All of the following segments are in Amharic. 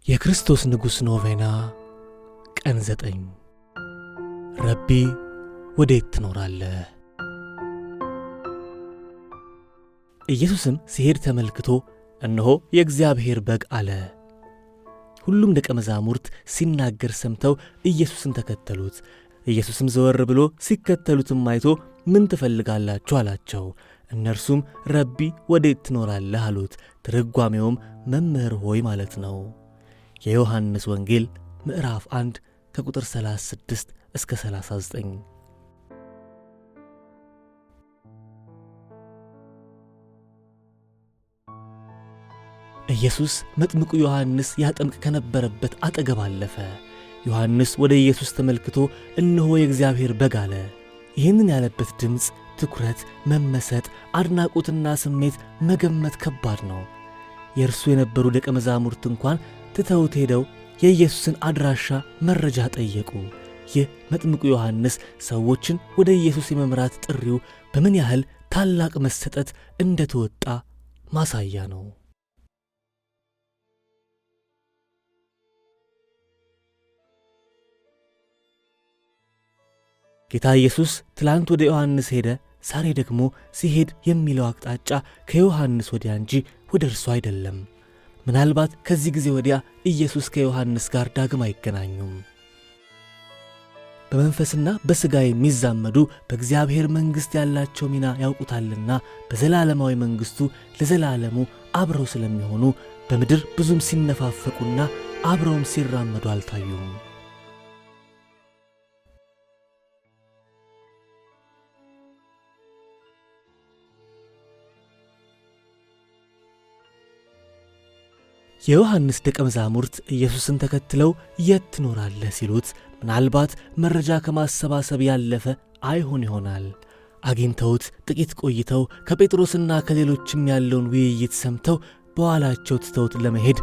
የክርስቶስ ንጉሥ ኖቬና ቀን 9 ረቢ ወዴት ትኖራለህ? ኢየሱስም ሲሄድ ተመልክቶ እነሆ የእግዚአብሔር በግ አለ። ሁሉም ደቀ መዛሙርት ሲናገር ሰምተው ኢየሱስን ተከተሉት። ኢየሱስም ዘወር ብሎ ሲከተሉትም አይቶ ምን ትፈልጋላችሁ አላቸው። እነርሱም ረቢ ወዴት ትኖራለህ አሉት። ትርጓሜውም መምህር ሆይ ማለት ነው። የዮሐንስ ወንጌል ምዕራፍ 1 ከቁጥር 36 እስከ 39። ኢየሱስ መጥምቁ ዮሐንስ ያጠምቅ ከነበረበት አጠገብ አለፈ። ዮሐንስ ወደ ኢየሱስ ተመልክቶ እነሆ የእግዚአብሔር በግ አለ። ይህንን ያለበት ድምፅ፣ ትኩረት፣ መመሰጥ፣ አድናቆትና ስሜት መገመት ከባድ ነው። የእርሱ የነበሩ ደቀ መዛሙርት እንኳን ትተውት ሄደው የኢየሱስን አድራሻ መረጃ ጠየቁ። ይህ መጥምቁ ዮሐንስ ሰዎችን ወደ ኢየሱስ የመምራት ጥሪው በምን ያህል ታላቅ መሰጠት እንደተወጣ ማሳያ ነው። ጌታ ኢየሱስ ትላንት ወደ ዮሐንስ ሄደ፣ ዛሬ ደግሞ ሲሄድ የሚለው አቅጣጫ ከዮሐንስ ወዲያ እንጂ ወደ እርሱ አይደለም። ምናልባት ከዚህ ጊዜ ወዲያ ኢየሱስ ከዮሐንስ ጋር ዳግም አይገናኙም። በመንፈስና በሥጋ የሚዛመዱ በእግዚአብሔር መንግሥት ያላቸው ሚና ያውቁታልና በዘላለማዊ መንግሥቱ ለዘላለሙ አብረው ስለሚሆኑ በምድር ብዙም ሲነፋፈቁና አብረውም ሲራመዱ አልታዩም። የዮሐንስ ደቀ መዛሙርት ኢየሱስን ተከትለው የት ትኖራለህ ሲሉት ምናልባት መረጃ ከማሰባሰብ ያለፈ አይሆን ይሆናል። አግኝተውት ጥቂት ቆይተው ከጴጥሮስና ከሌሎችም ያለውን ውይይት ሰምተው በኋላቸው ትተውት ለመሄድ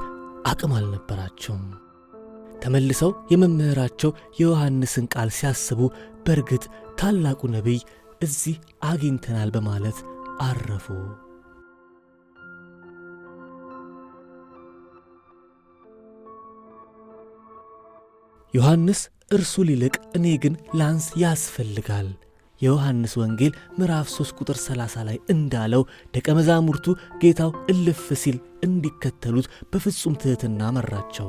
አቅም አልነበራቸውም። ተመልሰው የመምህራቸው የዮሐንስን ቃል ሲያስቡ በእርግጥ ታላቁ ነቢይ እዚህ አግኝተናል በማለት አረፉ። ዮሐንስ እርሱ ሊልቅ እኔ ግን ላንስ ያስፈልጋል። የዮሐንስ ወንጌል ምዕራፍ 3 ቁጥር 30 ላይ እንዳለው ደቀ መዛሙርቱ ጌታው እልፍ ሲል እንዲከተሉት በፍጹም ትሕትና መራቸው።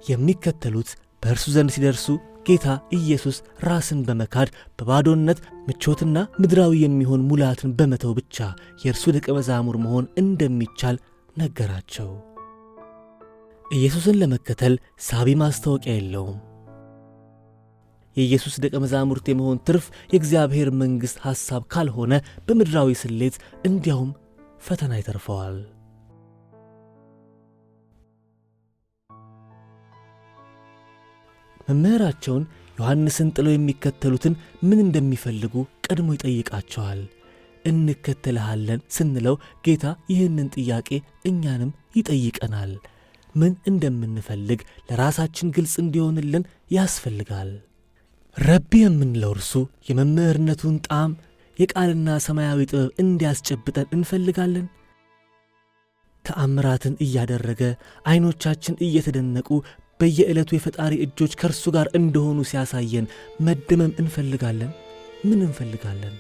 የሚከተሉት በእርሱ ዘንድ ሲደርሱ ጌታ ኢየሱስ ራስን በመካድ በባዶነት ምቾትና ምድራዊ የሚሆን ሙላትን በመተው ብቻ የእርሱ ደቀ መዛሙር መሆን እንደሚቻል ነገራቸው። ኢየሱስን ለመከተል ሳቢ ማስታወቂያ የለውም። የኢየሱስ ደቀ መዛሙርት የመሆን ትርፍ የእግዚአብሔር መንግሥት ሐሳብ ካልሆነ በምድራዊ ስሌት እንዲያውም ፈተና ይተርፈዋል። መምህራቸውን ዮሐንስን ጥለው የሚከተሉትን ምን እንደሚፈልጉ ቀድሞ ይጠይቃቸዋል። እንከተልሃለን ስንለው ጌታ ይህንን ጥያቄ እኛንም ይጠይቀናል። ምን እንደምንፈልግ ለራሳችን ግልጽ እንዲሆንልን ያስፈልጋል። ረቢ የምንለው እርሱ የመምህርነቱን ጣዕም የቃልና ሰማያዊ ጥበብ እንዲያስጨብጠን እንፈልጋለን። ተአምራትን እያደረገ ዐይኖቻችን እየተደነቁ በየዕለቱ የፈጣሪ እጆች ከእርሱ ጋር እንደሆኑ ሲያሳየን መደመም እንፈልጋለን። ምን እንፈልጋለን?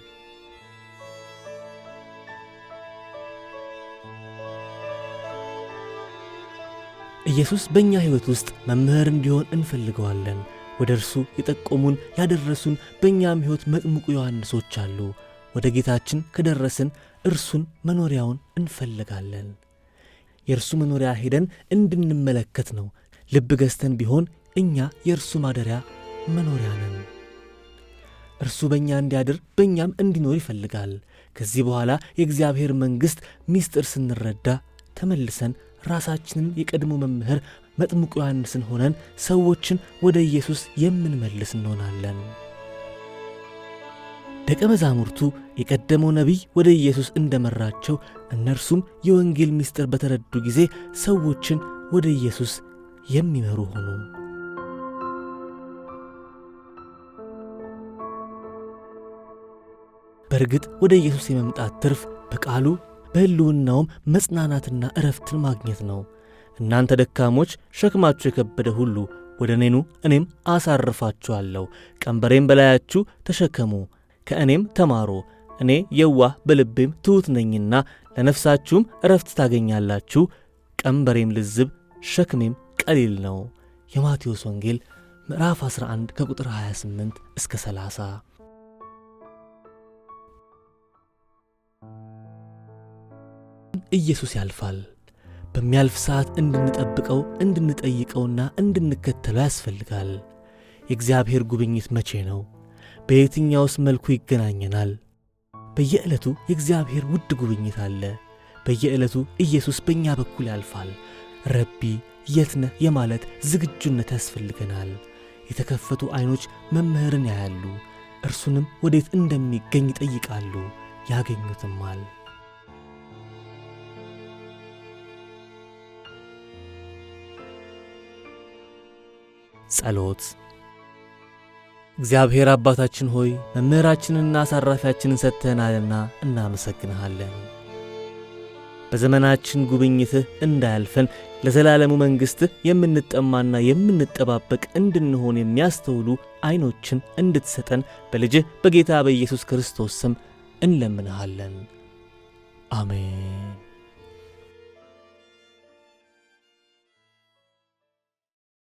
ኢየሱስ በእኛ ሕይወት ውስጥ መምህር እንዲሆን እንፈልገዋለን። ወደ እርሱ የጠቆሙን ያደረሱን በእኛም ሕይወት መጥምቁ ዮሐንሶች አሉ። ወደ ጌታችን ከደረስን እርሱን መኖሪያውን እንፈልጋለን። የእርሱ መኖሪያ ሄደን እንድንመለከት ነው። ልብ ገዝተን ቢሆን እኛ የእርሱ ማደሪያ መኖሪያ ነን። እርሱ በእኛ እንዲያድር በእኛም እንዲኖር ይፈልጋል። ከዚህ በኋላ የእግዚአብሔር መንግሥት ምስጢር ስንረዳ ተመልሰን ራሳችንን የቀድሞ መምህር መጥምቁ ዮሐንስን ሆነን ሰዎችን ወደ ኢየሱስ የምንመልስ እንሆናለን። ደቀ መዛሙርቱ የቀደመው ነቢይ ወደ ኢየሱስ እንደመራቸው እነርሱም የወንጌል ምስጢር በተረዱ ጊዜ ሰዎችን ወደ ኢየሱስ የሚመሩ ሆኑ። በእርግጥ ወደ ኢየሱስ የመምጣት ትርፍ በቃሉ በሕልውናውም መጽናናትና ዕረፍትን ማግኘት ነው። እናንተ ደካሞች ሸክማችሁ የከበደ ሁሉ ወደ እኔ ኑ፣ እኔም አሳርፋችኋለሁ። ቀንበሬም በላያችሁ ተሸከሙ፣ ከእኔም ተማሩ፣ እኔ የዋህ በልቤም ትሑት ነኝና ለነፍሳችሁም ዕረፍት ታገኛላችሁ። ቀንበሬም ልዝብ ሸክሜም ቀሊል ነው። የማቴዎስ ወንጌል ምዕራፍ 11 ከቁጥር 28 እስከ 30። ኢየሱስ ያልፋል። በሚያልፍ ሰዓት እንድንጠብቀው እንድንጠይቀውና እንድንከተለው ያስፈልጋል። የእግዚአብሔር ጉብኝት መቼ ነው? በየትኛውስ መልኩ ይገናኘናል? በየዕለቱ የእግዚአብሔር ውድ ጉብኝት አለ። በየዕለቱ ኢየሱስ በእኛ በኩል ያልፋል። ረቢ የት ነህ የማለት ዝግጁነት ያስፈልገናል። የተከፈቱ ዐይኖች መምህርን ያያሉ፣ እርሱንም ወዴት እንደሚገኝ ይጠይቃሉ፣ ያገኙትማል። ጸሎት። እግዚአብሔር አባታችን ሆይ መምህራችንንና አሳራፊያችንን ሰጥተናልና እናመሰግንሃለን። በዘመናችን ጉብኝትህ እንዳያልፈን ለዘላለሙ መንግሥትህ የምንጠማና የምንጠባበቅ እንድንሆን የሚያስተውሉ ዐይኖችን እንድትሰጠን በልጅህ በጌታ በኢየሱስ ክርስቶስ ስም እንለምንሃለን። አሜን።